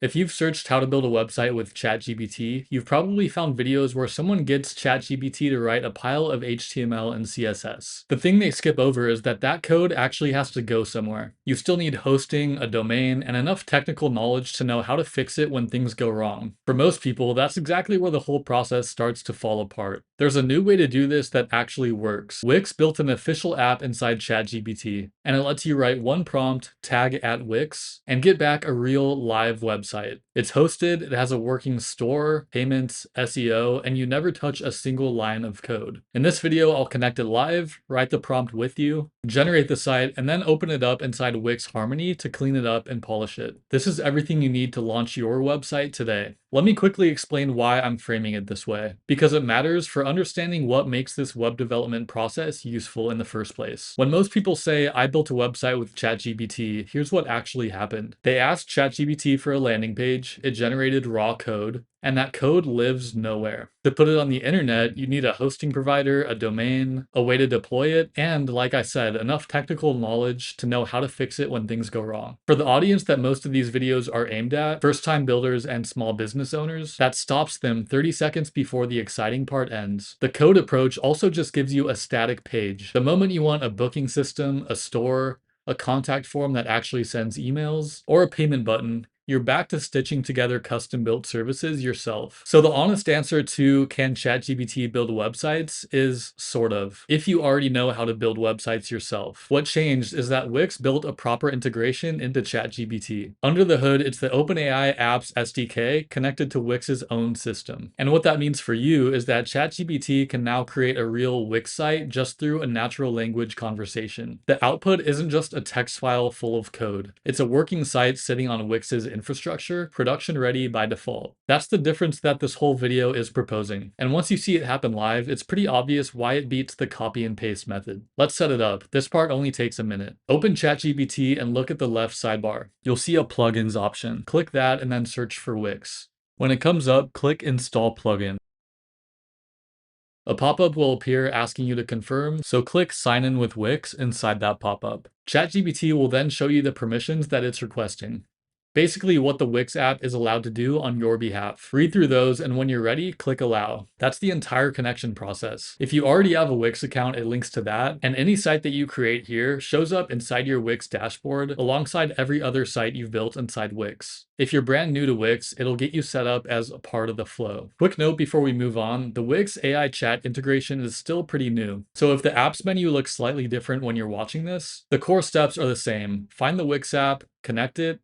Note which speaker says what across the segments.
Speaker 1: If you've searched how to build a website with ChatGPT, you've probably found videos where someone gets ChatGPT to write a pile of HTML and CSS. The thing they skip over is that that code actually has to go somewhere. You still need hosting, a domain, and enough technical knowledge to know how to fix it when things go wrong. For most people, that's exactly where the whole process starts to fall apart. There's a new way to do this that actually works. Wix built an official app inside ChatGPT, and it lets you write one prompt, tag at Wix, and get back a real live website. It's hosted, it has a working store, payments, SEO, and you never touch a single line of code. In this video, I'll connect it live, write the prompt with you, generate the site, and then open it up inside Wix Harmony to clean it up and polish it. This is everything you need to launch your website today. Let me quickly explain why I'm framing it this way, because it matters for understanding what makes this web development process useful in the first place. When most people say, I built a website with ChatGPT, here's what actually happened. They asked ChatGPT for a landing page, it generated raw code, and that code lives nowhere. To put it on the internet, you need a hosting provider, a domain, a way to deploy it, and like I said, enough technical knowledge to know how to fix it when things go wrong. For the audience that most of these videos are aimed at, first-time builders and small business owners, that stops them 30 seconds before the exciting part ends. The code approach also just gives you a static page. The moment you want a booking system, a store, a contact form that actually sends emails, or a payment button, you're back to stitching together custom-built services yourself. So the honest answer to can ChatGPT build websites is sort of, if you already know how to build websites yourself. What changed is that Wix built a proper integration into ChatGPT. Under the hood, it's the OpenAI Apps SDK connected to Wix's own system. And what that means for you is that ChatGPT can now create a real Wix site just through a natural language conversation. The output isn't just a text file full of code. It's a working site sitting on Wix's infrastructure, production ready by default. That's the difference that this whole video is proposing. And once you see it happen live, it's pretty obvious why it beats the copy and paste method. Let's set it up. This part only takes a minute. Open ChatGPT and look at the left sidebar. You'll see a plugins option. Click that and then search for Wix. When it comes up, click Install Plugin. A pop-up will appear asking you to confirm, so click Sign in with Wix inside that pop-up. ChatGPT will then show you the permissions that it's requesting. Basically what the Wix app is allowed to do on your behalf. Read through those, and when you're ready, click Allow. That's the entire connection process. If you already have a Wix account, it links to that, and any site that you create here shows up inside your Wix dashboard alongside every other site you've built inside Wix. If you're brand new to Wix, it'll get you set up as a part of the flow. Quick note before we move on, the Wix AI chat integration is still pretty new. So if the apps menu looks slightly different when you're watching this, the core steps are the same. Find the Wix app, connect it,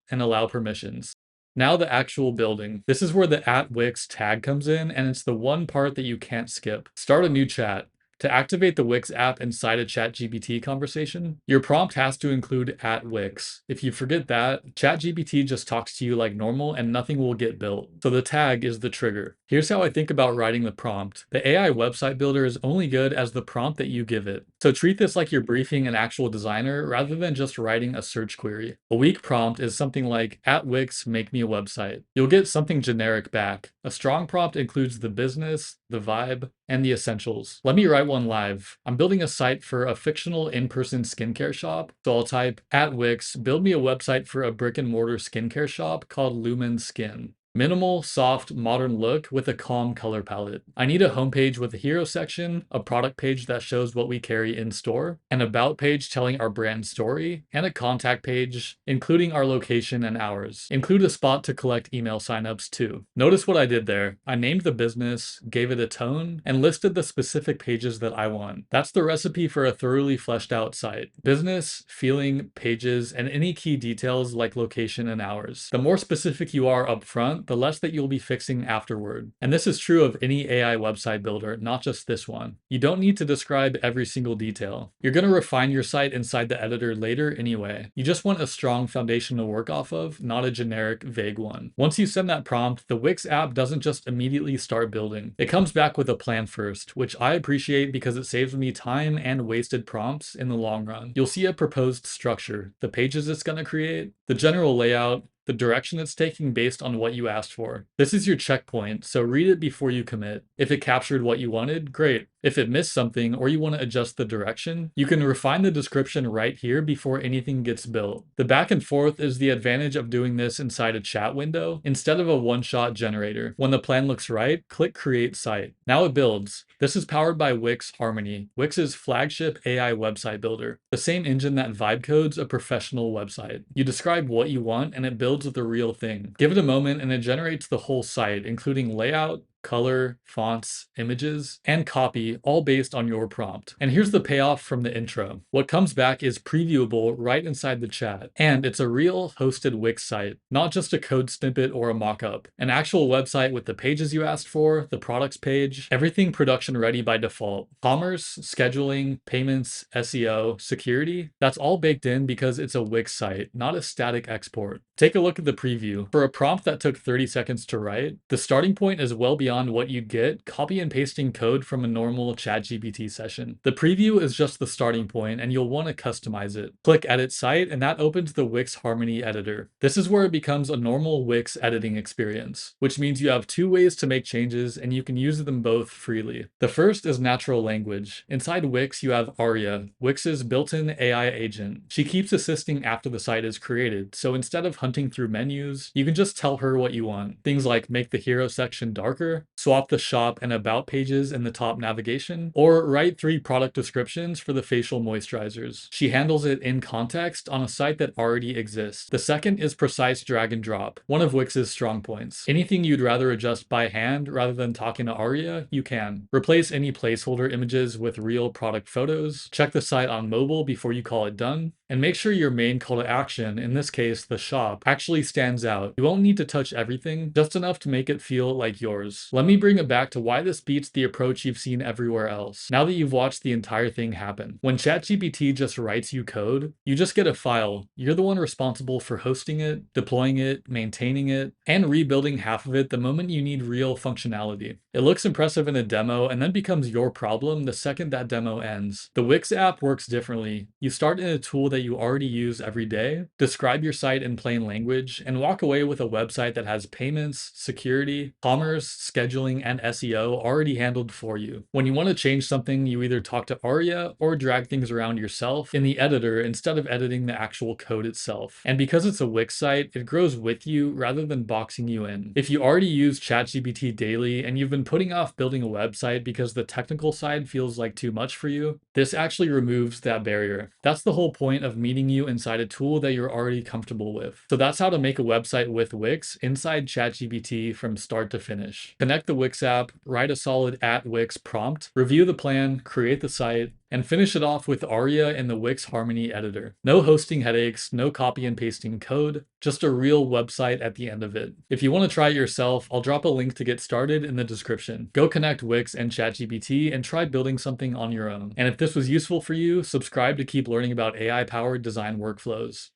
Speaker 1: and allow permissions. Now the actual building. This is where the @Wix tag comes in, and it's the one part that you can't skip. Start a new chat. To activate the Wix app inside a ChatGPT conversation, your prompt has to include @Wix. If you forget that, ChatGPT just talks to you like normal and nothing will get built. So the tag is the trigger. Here's how I think about writing the prompt. The AI website builder is only good as the prompt that you give it. So treat this like you're briefing an actual designer rather than just writing a search query. A weak prompt is something like @Wix make me a website. You'll get something generic back. A strong prompt includes the business, the vibe, and the essentials. Let me write one live. I'm building a site for a fictional in-person skincare shop. So I'll type @Wix, build me a website for a brick and mortar skincare shop called Lumen Skin. Minimal, soft, modern look with a calm color palette. I need a homepage with a hero section, a product page that shows what we carry in store, an about page telling our brand story, and a contact page including our location and hours. Include a spot to collect email signups too. Notice what I did there. I named the business, gave it a tone, and listed the specific pages that I want. That's the recipe for a thoroughly fleshed out site. Business, feeling, pages, and any key details like location and hours. The more specific you are up front, the less that you'll be fixing afterward. And this is true of any AI website builder, not just this one. You don't need to describe every single detail. You're going to refine your site inside the editor later anyway. You just want a strong foundation to work off of, not a generic, vague one. Once you send that prompt, the Wix app doesn't just immediately start building. It comes back with a plan first, which I appreciate because it saves me time and wasted prompts in the long run. You'll see a proposed structure, the pages it's going to create, the general layout, the direction it's taking based on what you asked for. This is your checkpoint, so read it before you commit. If it captured what you wanted, great. If it missed something or you want to adjust the direction, you can refine the description right here before anything gets built. The back and forth is the advantage of doing this inside a chat window instead of a one-shot generator. When the plan looks right, click Create Site. Now it builds. This is powered by Wix Harmony, Wix's flagship AI website builder, the same engine that vibe codes a professional website. You describe what you want and it builds the real thing. Give it a moment and it generates the whole site, including layout, color, fonts, images, and copy, all based on your prompt. And here's the payoff from the intro. What comes back is previewable right inside the chat. And it's a real hosted Wix site, not just a code snippet or a mock-up. An actual website with the pages you asked for, the products page, everything production ready by default. Commerce, scheduling, payments, SEO, security, that's all baked in because it's a Wix site, not a static export. Take a look at the preview. For a prompt that took 30 seconds to write, the starting point is well beyond what you'd get copy and pasting code from a normal ChatGPT session. The preview is just the starting point and you'll want to customize it. Click Edit Site and that opens the Wix Harmony editor. This is where it becomes a normal Wix editing experience, which means you have two ways to make changes and you can use them both freely. The first is natural language. Inside Wix, you have Aria, Wix's built-in AI agent. She keeps assisting after the site is created, so instead of hunting through menus, you can just tell her what you want. Things like make the hero section darker, swap the shop and about pages in the top navigation, or write 3 product descriptions for the facial moisturizers. She handles it in context on a site that already exists. The second is precise drag and drop, one of Wix's strong points. Anything you'd rather adjust by hand rather than talking to Aria, you can. Replace any placeholder images with real product photos, check the site on mobile before you call it done, and make sure your main call to action, in this case the shop, actually stands out. You won't need to touch everything, just enough to make it feel like yours. Let me bring it back to why this beats the approach you've seen everywhere else, now that you've watched the entire thing happen. When ChatGPT just writes you code, you just get a file. You're the one responsible for hosting it, deploying it, maintaining it, and rebuilding half of it the moment you need real functionality. It looks impressive in a demo and then becomes your problem the second that demo ends. The Wix app works differently. You start in a tool that you already use every day, describe your site in plain language, and walk away with a website that has payments, security, commerce, scheduling, and SEO already handled for you. When you want to change something, you either talk to Aria or drag things around yourself in the editor instead of editing the actual code itself. And because it's a Wix site, it grows with you rather than boxing you in. If you already use ChatGPT daily and you've been putting off building a website because the technical side feels like too much for you, this actually removes that barrier. That's the whole point of meeting you inside a tool that you're already comfortable with. So that's how to make a website with Wix inside ChatGPT from start to finish. Connect the Wix app, write a solid @Wix prompt, review the plan, create the site, and finish it off with Aria in the Wix Harmony editor. No hosting headaches, no copy and pasting code, just a real website at the end of it. If you want to try it yourself, I'll drop a link to get started in the description. Go connect Wix and ChatGPT and try building something on your own. And if this was useful for you, subscribe to keep learning about AI-powered design workflows.